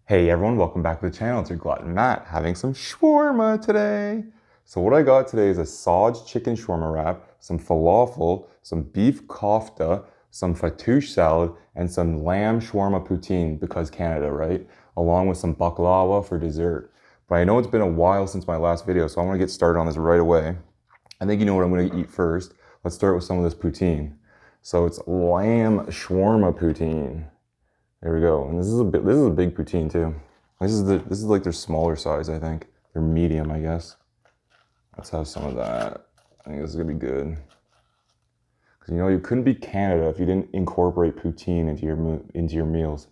Hey everyone, welcome back to the channel. It's your glutton Matt having some shawarma today. So what I got today is a Saj chicken shawarma wrap, some falafel, some beef kofta, some fattoush salad, and some lamb shawarma poutine because Canada, right? Along with some baklava for dessert. But I know it's been a while since my last video, so I want to get started on this right away. I think you know what I'm going to eat first. Let's start with some of this poutine. So it's lamb shawarma poutine. There we go. And this is a big poutine too. This is like their smaller size, I think. They're medium, I guess. Let's have some of that. I think this is gonna be good. Because you know you couldn't be Canada if you didn't incorporate poutine into your meals.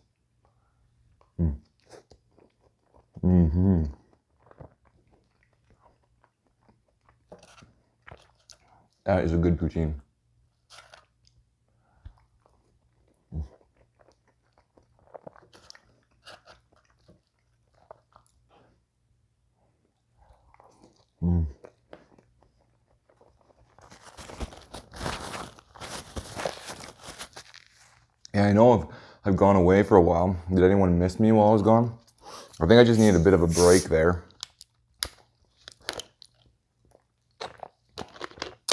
That is a good poutine. Yeah, I know I've gone away for a while. Did anyone miss me while I was gone? I think I just needed a bit of a break there.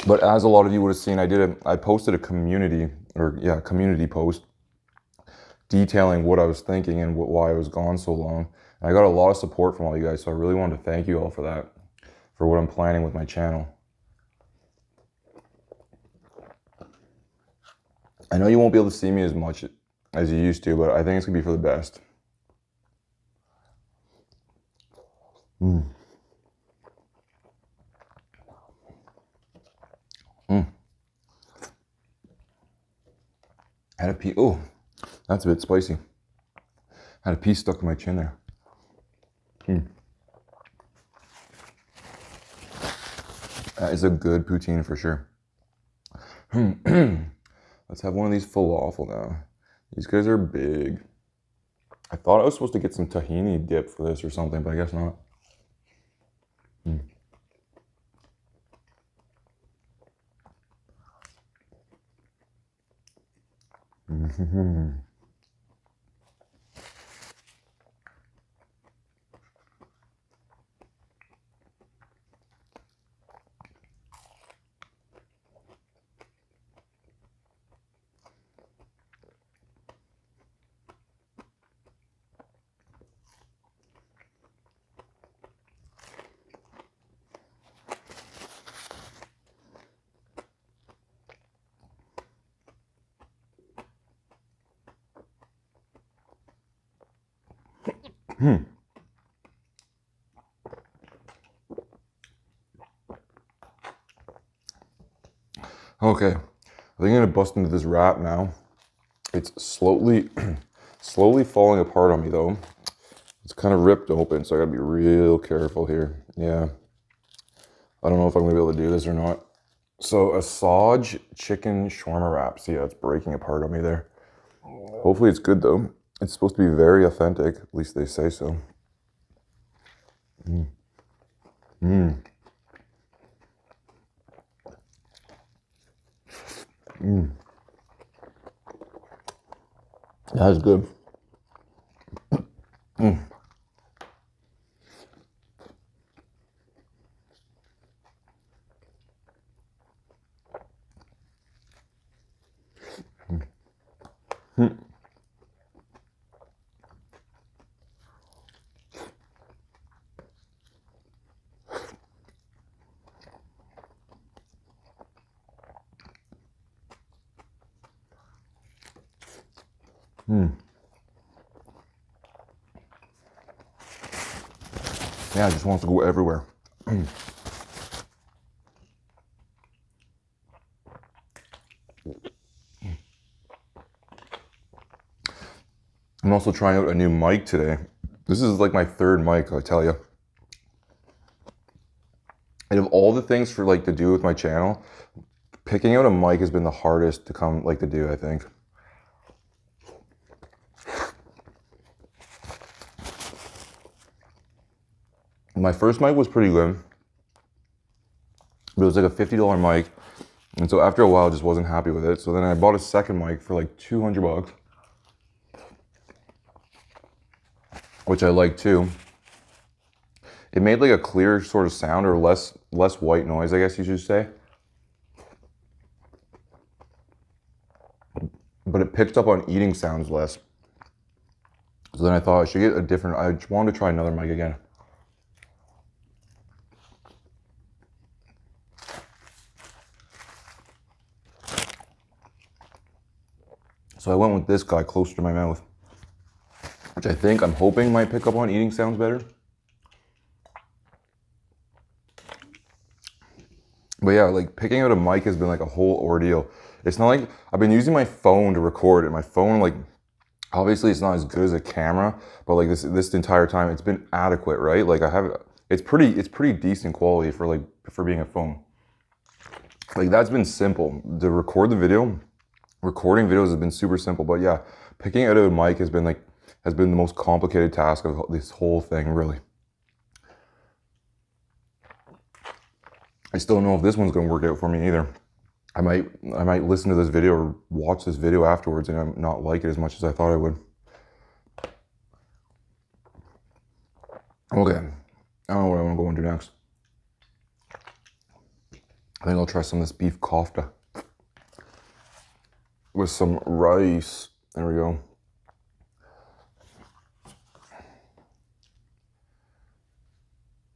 But as a lot of you would have seen, I posted a community post detailing what I was thinking and why I was gone so long. And I got a lot of support from all you guys, so I really wanted to thank you all for that, for what I'm planning with my channel. I know you won't be able to see me as much as you used to, but I think it's gonna be for the best. Had a piece, oh, that's a bit spicy. Had a piece stuck in my chin there. That is a good poutine for sure. Let's have one of these falafel now. These guys are big. I thought I was supposed to get some tahini dip for this or something, but I guess not. Okay, I think I'm gonna bust into this wrap now. It's slowly falling apart on me though. It's kind of ripped open, so I gotta be real careful here. Yeah, I don't know if I'm gonna be able to do this or not. So a Saj chicken shawarma wrap. See, yeah, it's breaking apart on me there. Hopefully it's good though. It's supposed to be very authentic, at least they say so. That is good. Yeah, it just wants to go everywhere. I'm also trying out a new mic today. This is like my third mic, I tell you. And of all the things to do with my channel, picking out a mic has been the hardest to do, I think. My first mic was pretty good, but it was like a $50 mic. And so after a while, I just wasn't happy with it. So then I bought a second mic for like 200 bucks. which I like too. It made like a clear sort of sound, or less white noise, I guess you should say. But it picked up on eating sounds less. So then I thought I should get a different, I just wanted to try another mic again. So I went with this guy closer to my mouth, which I'm hoping might pick up on eating sounds better. But yeah, like picking out a mic has been like a whole ordeal. It's not like, I've been using my phone to record it. My phone, like, obviously it's not as good as a camera, but like this entire time it's been adequate, right? Like it's pretty decent quality for being a phone. Like that's been simple. To record the video, recording videos has been super simple, but yeah, picking out a mic has been the most complicated task of this whole thing, really. I still don't know if this one's gonna work out for me either. I might listen to this video or watch this video afterwards and not like it as much as I thought I would. Okay, I don't know what I want to go into next. I think I'll try some of this beef kofta with some rice. There we go.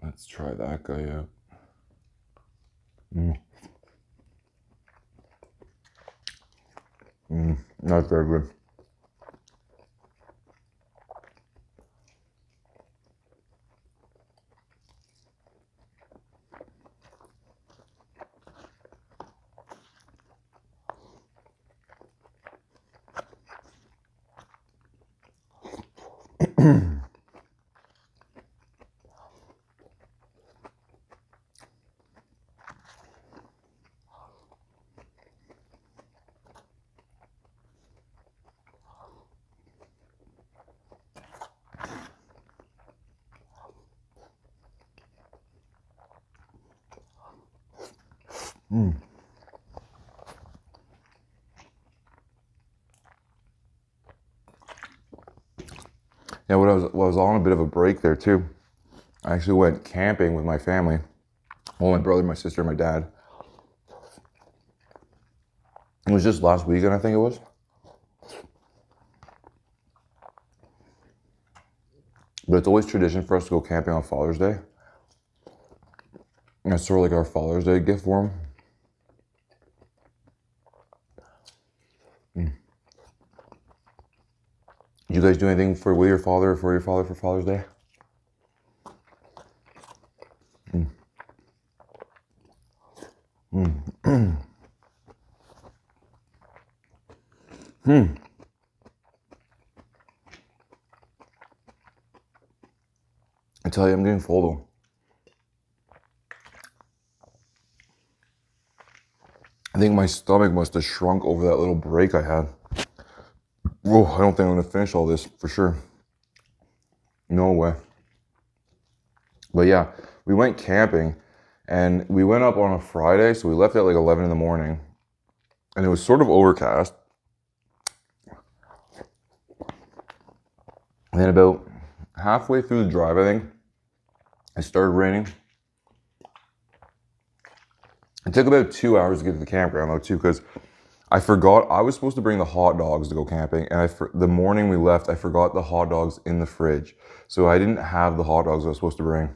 Let's try that guy out. Not very good. Yeah, I was on a bit of a break there too. I actually went camping with my family. Well, my brother, my sister, and my dad. It was just last weekend, I think it was. But it's always tradition for us to go camping on Father's Day. And it's sort of like our Father's Day gift for him. Did you guys do anything with your father or for your father for Father's Day? I tell you, I'm getting full though. I think my stomach must have shrunk over that little break I had. Whoa, I don't think I'm gonna finish all this for sure. No way. But yeah, we went camping and we went up on a Friday, so we left at like 11 in the morning and it was sort of overcast. And then about halfway through the drive, I think, it started raining. It took about 2 hours to get to the campground though too, because I forgot, I was supposed to bring the hot dogs to go camping, and the morning we left, I forgot the hot dogs in the fridge. So I didn't have the hot dogs I was supposed to bring.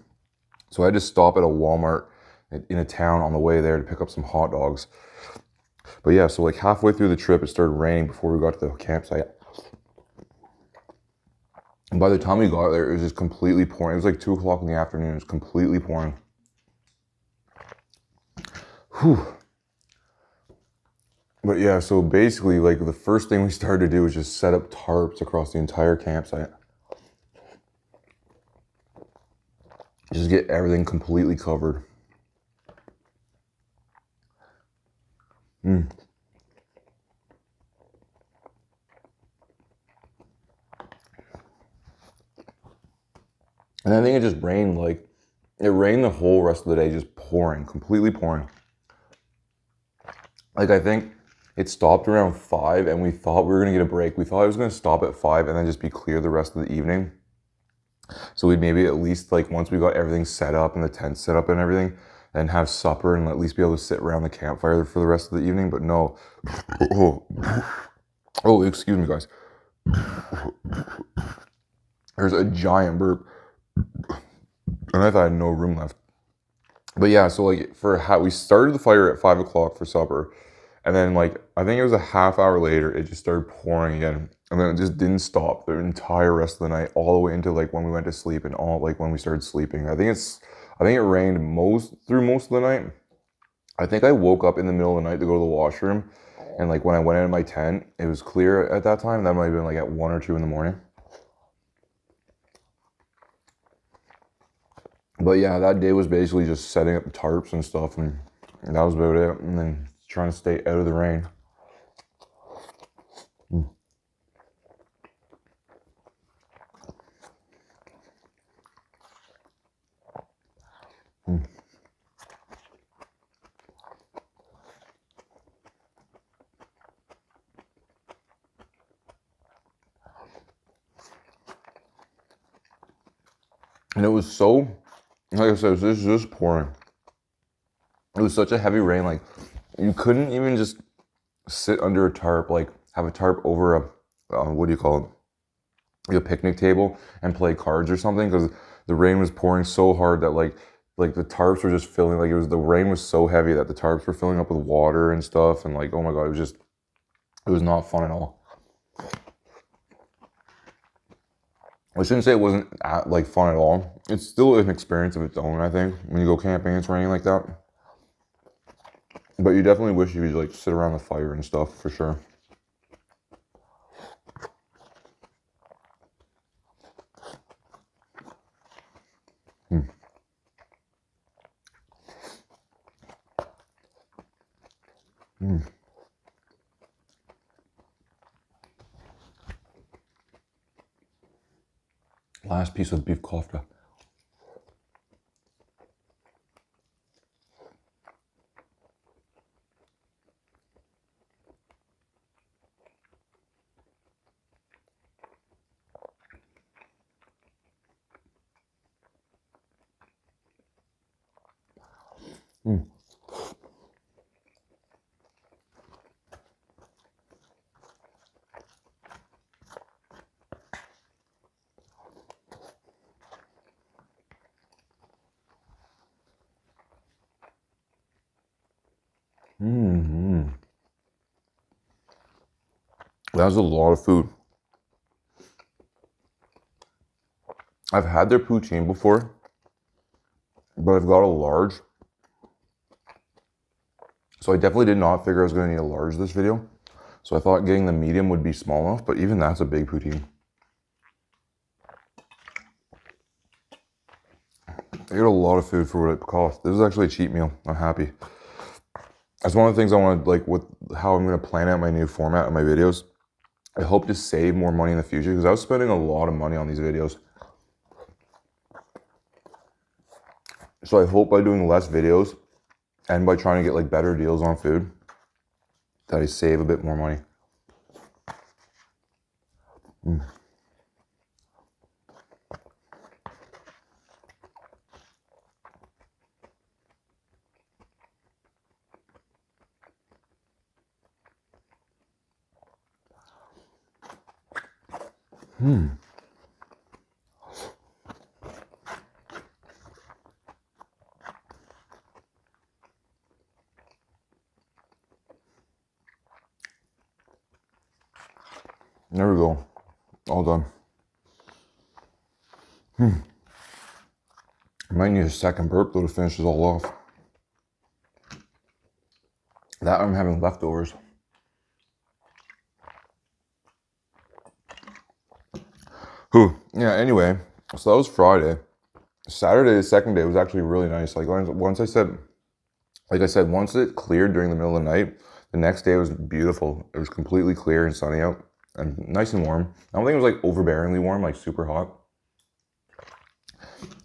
So I had to stop at a Walmart in a town on the way there to pick up some hot dogs. But yeah, so like halfway through the trip, it started raining before we got to the campsite. And by the time we got there, it was just completely pouring. It was like 2 o'clock in the afternoon, it was completely pouring. Whew. But yeah, so basically, like the first thing we started to do was just set up tarps across the entire campsite. Just get everything completely covered. And I think it just rained, like, it rained the whole rest of the day, just pouring, completely pouring. Like, I think it stopped around 5 and we thought we were gonna get a break. We thought it was gonna stop at 5 and then just be clear the rest of the evening. So we'd maybe at least like once we got everything set up and the tent set up and everything, then have supper and at least be able to sit around the campfire for the rest of the evening. But no, oh, excuse me, guys. There's a giant burp, and I thought I had no room left. But yeah, so like we started the fire at 5 o'clock for supper, and then like I think it was a half hour later, it just started pouring again, and then it just didn't stop the entire rest of the night, all the way into like when we went to sleep and all like when we started sleeping. I think it rained through most of the night. I think I woke up in the middle of the night to go to the washroom, and like when I went into my tent, it was clear at that time. That might have been like at 1 or 2 in the morning. But yeah, that day was basically just setting up the tarps and stuff, and that was about it. And then trying to stay out of the rain. And it was so, like I said, it was just pouring. It was such a heavy rain, like you couldn't even just sit under a tarp, like have a tarp over what do you call it, like a picnic table and play cards or something, because the rain was pouring so hard that like the tarps were just filling, like the rain was so heavy that the tarps were filling up with water and stuff, and like, oh my God, it was not fun at all. I shouldn't say it wasn't like fun at all. It's still an experience of its own, I think, when you go camping and it's raining like that. But you definitely wish you could like sit around the fire and stuff, for sure. Last piece of beef kofta. That was a lot of food. I've had their poutine before, but I've got a large. So I definitely did not figure I was going to need a large this video. So I thought getting the medium would be small enough, but even that's a big poutine. I got a lot of food for what it cost. This is actually a cheap meal. I'm happy. That's one of the things I want to, like, with how I'm going to plan out my new format of my videos. I hope to save more money in the future, because I was spending a lot of money on these videos. So I hope by doing less videos and by trying to get like better deals on food, that I save a bit more money. There we go. All done. I might need a second burp though to finish this all off. That I'm having leftovers. Yeah, anyway, so that was Friday. Saturday, the second day, was actually really nice. Like once I said, once it cleared during the middle of the night, the next day was beautiful. It was completely clear and sunny out and nice and warm. I don't think it was like overbearingly warm, like super hot.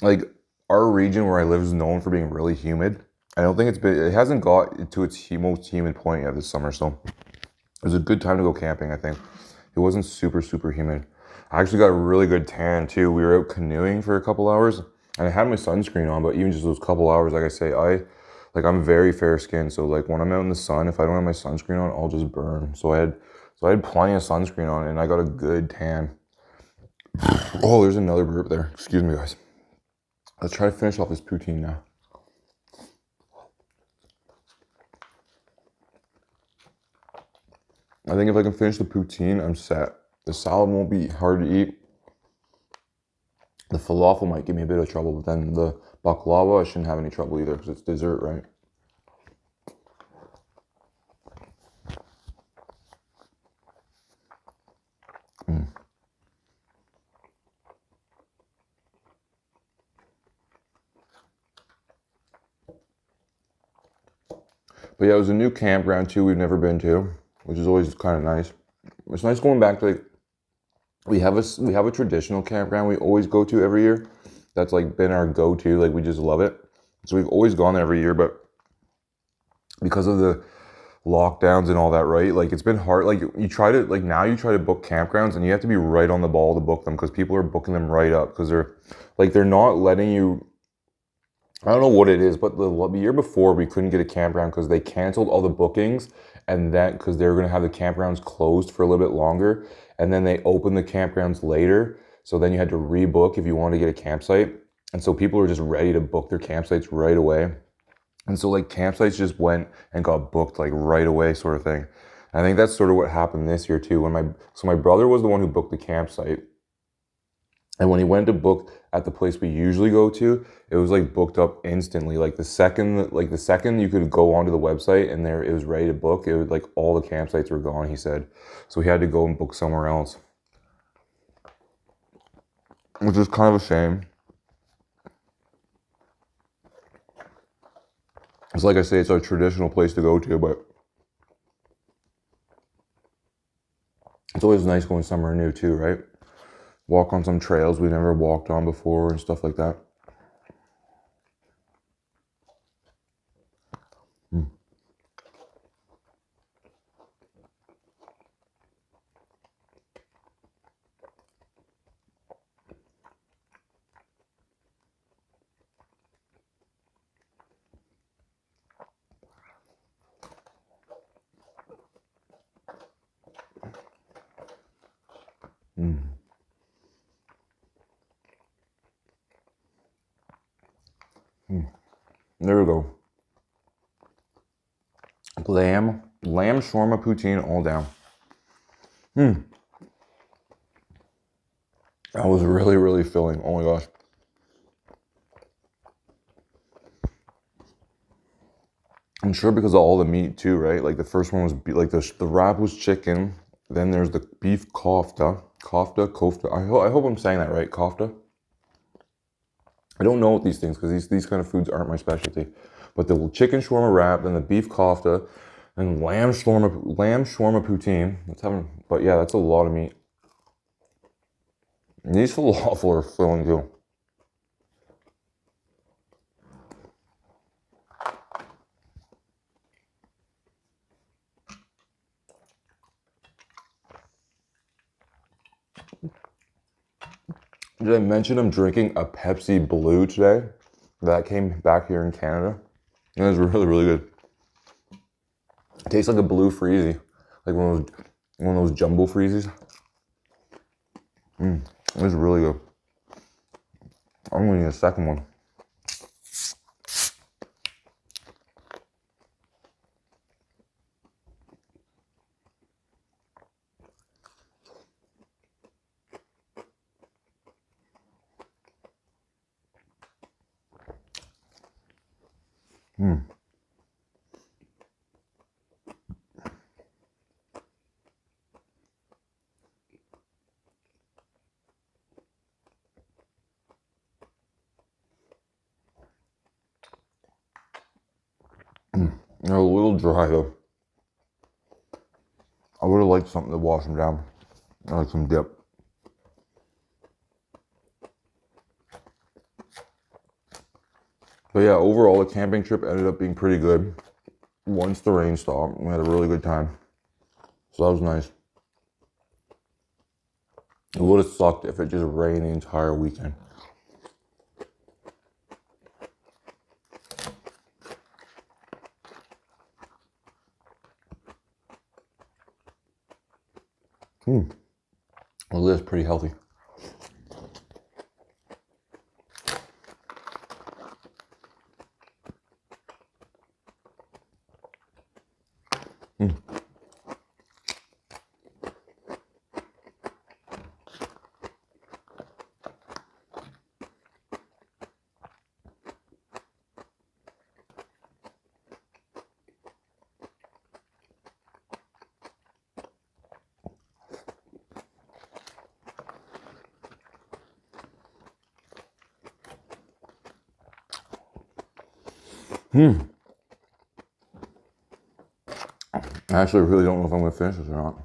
Like our region where I live is known for being really humid. I don't think it hasn't got to its most humid point yet this summer. So it was a good time to go camping, I think. It wasn't super, super humid. I actually got a really good tan too. We were out canoeing for a couple hours and I had my sunscreen on, but even just those couple hours, like I say, I'm very fair skinned. So like when I'm out in the sun, if I don't have my sunscreen on, I'll just burn. So I had plenty of sunscreen on and I got a good tan. Oh, there's another burp there. Excuse me, guys. Let's try to finish off this poutine now. I think if I can finish the poutine, I'm set. The salad won't be hard to eat. The falafel might give me a bit of trouble, but then the baklava, I shouldn't have any trouble either because it's dessert, right? But yeah, it was a new campground too we've never been to, which is always kind of nice. It's nice going back to like, we have a traditional campground we always go to every year. That's like been our go-to, like we just love it. So we've always gone there every year, but because of the lockdowns and all that, right? Like it's been hard. Like now you try to book campgrounds and you have to be right on the ball to book them because people are booking them right up because they're not letting you. I don't know what it is, but the year before we couldn't get a campground because they canceled all the bookings and that because they were going to have the campgrounds closed for a little bit longer and then they opened the campgrounds later. So then you had to rebook if you wanted to get a campsite. And so people were just ready to book their campsites right away. And so like campsites just went and got booked like right away sort of thing. And I think that's sort of what happened this year too. So my brother was the one who booked the campsite. And when he went to book at the place we usually go to, it was like booked up instantly. Like the second you could go onto the website and it was ready to book, it was like all the campsites were gone, he said. So he had to go and book somewhere else. Which is kind of a shame. It's like I say, it's our traditional place to go to, but it's always nice going somewhere new too, right? Walk on some trails we never walked on before and stuff like that. There we go. Lamb shawarma poutine all down. That was really, really filling. Oh my gosh. I'm sure because of all the meat too, right? Like the first one was like the wrap was chicken. Then there's the beef kofta. Kofta. I hope I'm saying that right. Kofta. I don't know what these things because these kind of foods aren't my specialty. But the chicken shawarma wrap, then the beef kofta, and lamb shawarma poutine. But yeah, that's a lot of meat. And these falafel are filling too. Did I mention I'm drinking a Pepsi Blue today? That came back here in Canada. It was really, really good. It tastes like a blue freezy. Like one of those jumbo freezies. It was really good. I'm gonna need a second one. They're a little dry though. I would have liked something to wash them down. Like some dip. But yeah, overall the camping trip ended up being pretty good. Once the rain stopped, we had a really good time. So that was nice. It would have sucked if it just rained the entire weekend. Well, this is pretty healthy. I actually really don't know if I'm going to finish this or not.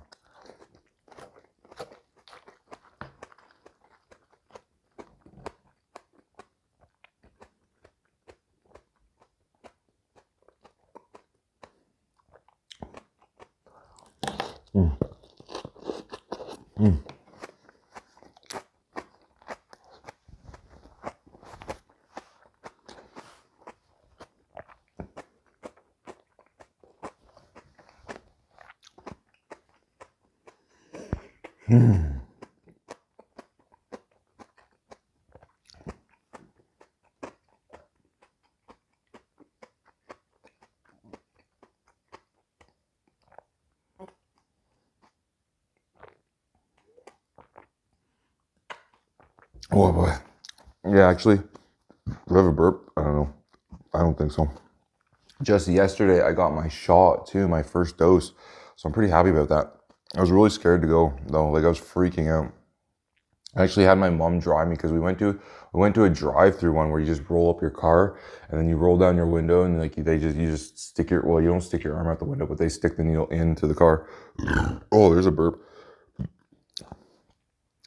Oh boy. Yeah, actually, do I have a burp? I don't know. I don't think so. Just yesterday, I got my shot too, my first dose. So I'm pretty happy about that. I was really scared to go though. Like I was freaking out. I actually had my mom drive me because we went to a drive-through one where you just roll up your car and then you roll down your window and like you just stick your, well, you don't stick your arm out the window, but they stick the needle into the car. Oh, there's a burp.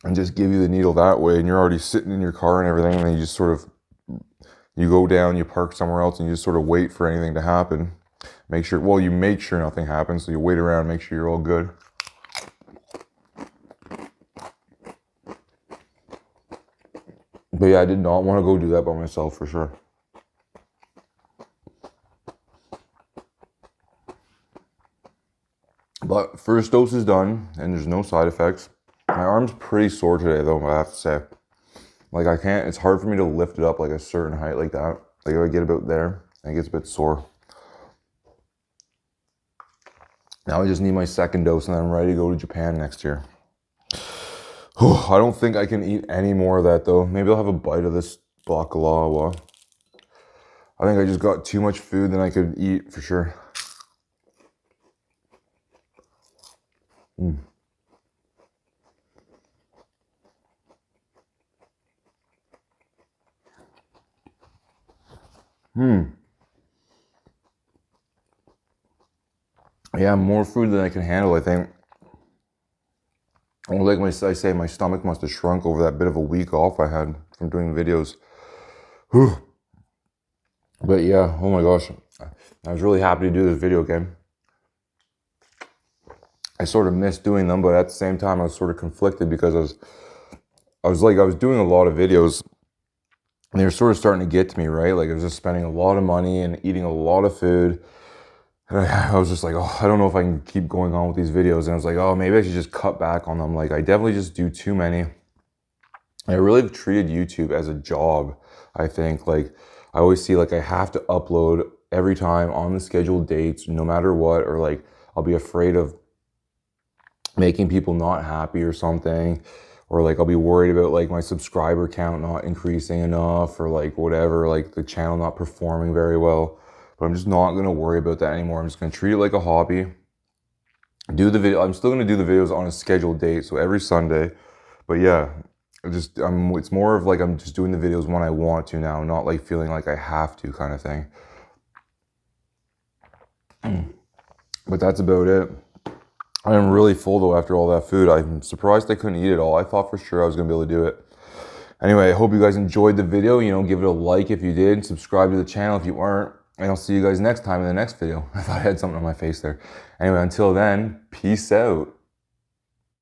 And just give you the needle that way, and you're already sitting in your car and everything, and then you just sort of, you go down, you park somewhere else, and you just sort of wait for anything to happen. You make sure nothing happens, so you wait around, make sure you're all good. But yeah, I did not want to go do that by myself for sure. But first dose is done, and there's no side effects. My arm's pretty sore today though, I have to say. Like it's hard for me to lift it up like a certain height like that. Like if I get about there, it gets a bit sore. Now I just need my second dose and then I'm ready to go to Japan next year. I don't think I can eat any more of that though. Maybe I'll have a bite of this baklava. I think I just got too much food than I could eat for sure. Yeah, more food than I can handle, I think. Like I say, my stomach must have shrunk over that bit of a week off I had from doing videos. Whew. But yeah, oh my gosh. I was really happy to do this video again. I sort of missed doing them, but at the same time, I was sort of conflicted because I was doing a lot of videos and they were sort of starting to get to me, right? Like I was just spending a lot of money and eating a lot of food. And I was just like, oh, I don't know if I can keep going on with these videos. And I was like, oh, maybe I should just cut back on them. Like I definitely just do too many. I really have treated YouTube as a job, I think. Like I always see like I have to upload every time on the scheduled dates, no matter what, or like I'll be afraid of making people not happy or something, or like I'll be worried about like my subscriber count not increasing enough, or like whatever, like the channel not performing very well. But I'm just not gonna worry about that anymore. I'm just gonna treat it like a hobby. I'm still gonna do the videos on a scheduled date, so every Sunday. But yeah, it's more of like I'm just doing the videos when I want to now, not like feeling like I have to kind of thing. But that's about it. I am really full though after all that food. I'm surprised I couldn't eat it all. I thought for sure I was gonna be able to do it. Anyway, I hope you guys enjoyed the video. Give it a like if you did, subscribe to the channel if you aren't, and I'll see you guys next time in the next video. I thought I had something on my face there. Anyway, until then, peace out.